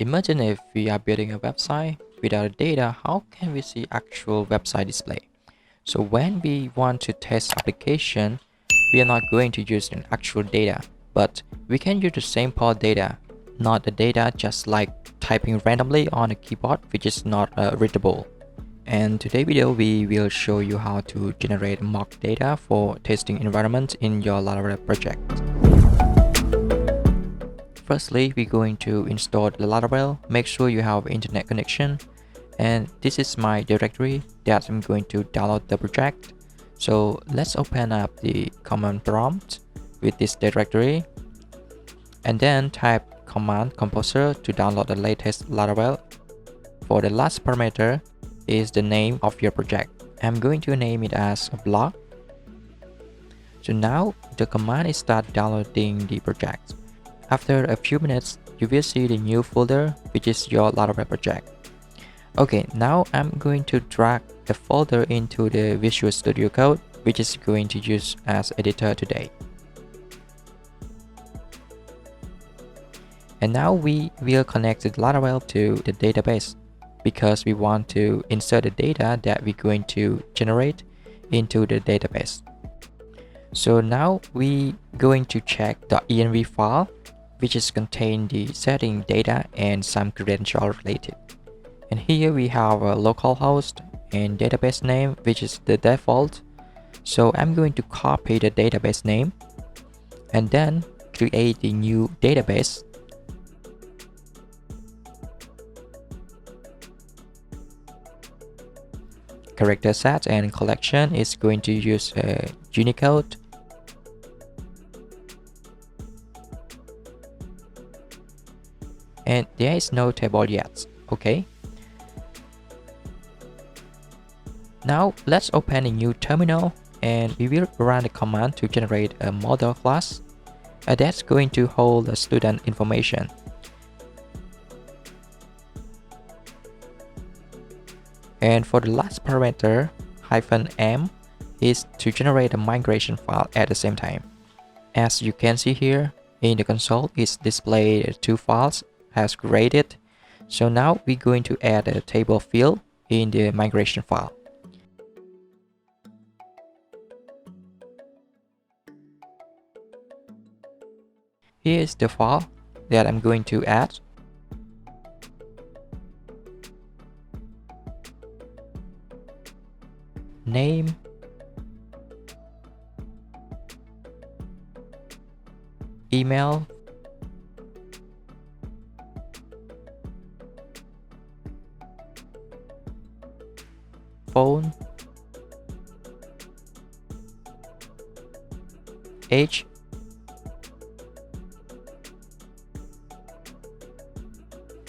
Imagine if we are building a website without data, how can we see actual website display? So when we want to test application, we are not going to use an actual data, but we can use the sample data, not the data just like typing randomly on a keyboard, which is not readable. And today's video, we will show you how to generate mock data for testing environment in your Laravel project. Firstly, we're going to install the Laravel. Make sure you have internet connection. And this is my directory that I'm going to download the project. So let's open up the command prompt with this directory. And then type command composer to download the latest Laravel. For the last parameter is the name of your project. I'm going to name it as a blog. So now the command is start downloading the project. After a few minutes, you will see the new folder, which is your Laravel project. Okay, now I'm going to drag the folder into the Visual Studio Code, which is going to use as editor today. And now we will connect the Laravel to the database because we want to insert the data that we're going to generate into the database. So now we going to check the env file, which is contain the setting data and some credential related. And here we have a localhost and database name, which is the default. So I'm going to copy the database name and then create the new database. Character set and collection is going to use Unicode. And there is no table yet. Okay. Now let's open a new terminal and we will run the command to generate a model class that's going to hold the student information. And for the last parameter, -m, is to generate a migration file at the same time. As you can see here, in the console, it's displayed two files as graded. So now we're going to add a table field in the migration file. Here is the file that I'm going to add. Name, email, phone, age,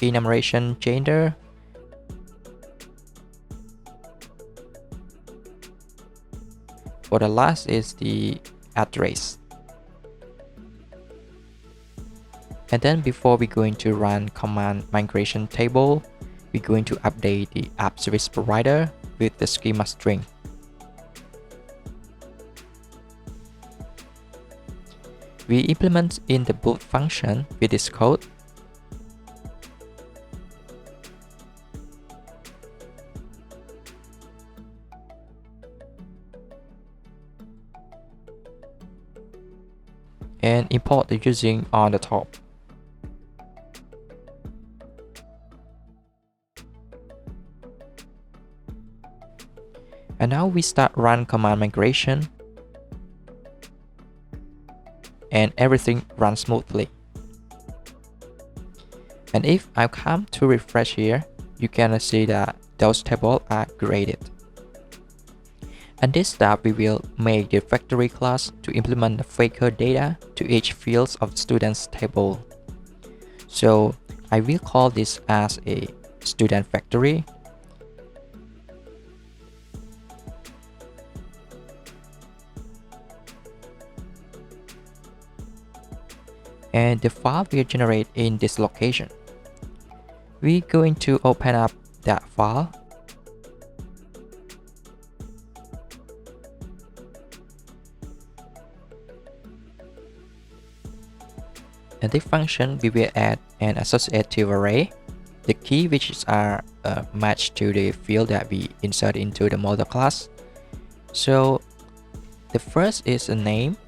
enumeration gender, for the last is the address. And then before we're going to run command migration table, we're going to update the app service provider with the schema string. We implement in the boot function with this code. And import the using on the top. And now we start run command migration and everything runs smoothly. And if I come to refresh here, you can see that those tables are graded. And this step we will make the factory class to implement the faker data to each field of the student's table. So I will call this as a student factory. And the file will generate in this location. We're going to open up that file. And this function, we will add an associative array. The key which are matched to the field that we insert into the model class. So the first is a name,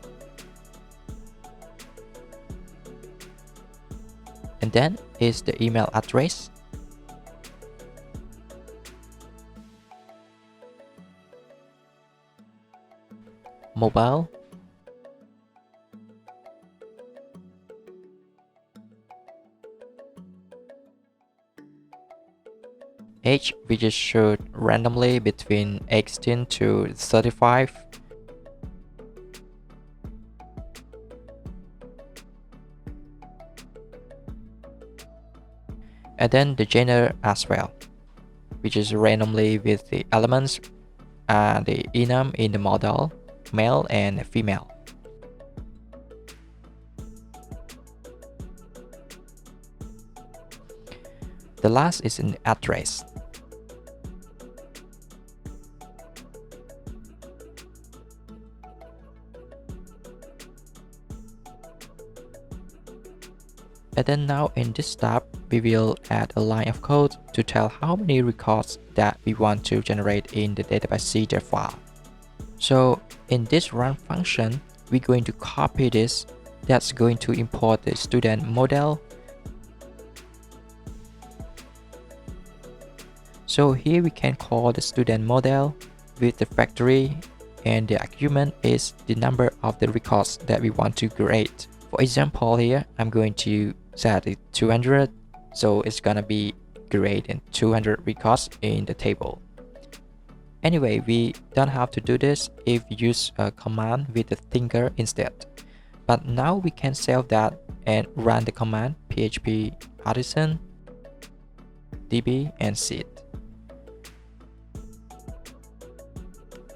and then is the email address, mobile, age, we just should randomly between 18 to 35. And then the gender as well, which is randomly with the elements the enum in the model, male and female. The last is an address. And then now in this step, we will add a line of code to tell how many records that we want to generate in the database seeder file. So in this run function, we're going to copy this. That's going to import the student model. So here we can call the student model with the factory, and the argument is the number of the records that we want to create. For example, here I'm going to set it 200, so it's gonna be creating 200 records in the table. Anyway, we don't have to do this if we use a command with the thinker instead. But now we can save that and run the command php artisan db and seed.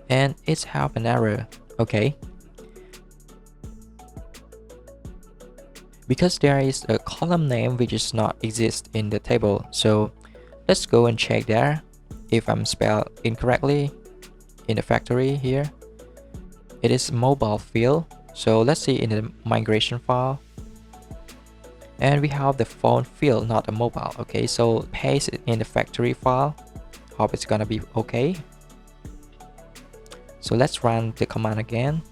And it's have an error, okay? Because there is a column name which does not exist in the table. So let's go and check there if I'm spelled incorrectly in the factory here. It is mobile field. So let's see in the migration file. And we have the phone field, not a mobile. Okay, so paste it in the factory file. Hope it's gonna be okay. So let's run the command again.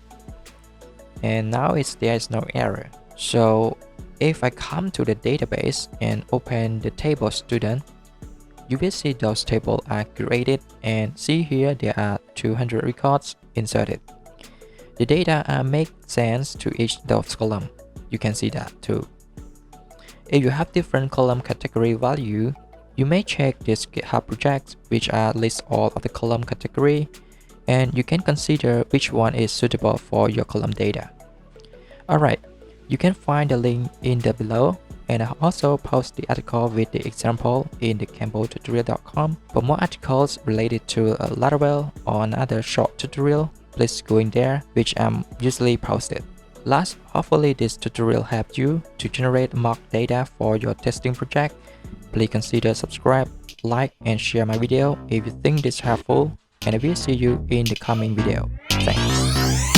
And now there is no error. So if I come to the database and open the table student, you will see those tables are created, and see here there are 200 records inserted. The data make sense to each those column. You can see that too. If you have different column category value, you may check this GitHub project which list all of the column category, and you can consider which one is suitable for your column data. Alright, you can find the link in the below, and I also post the article with the example in the cambotutorial.com. For more articles related to Laravel or another short tutorial, please go in there, which I'm usually posted. Last, hopefully this tutorial helped you to generate mock data for your testing project. Please consider subscribe, like and share my video if you think this helpful, and I will see you in the coming video. Thanks.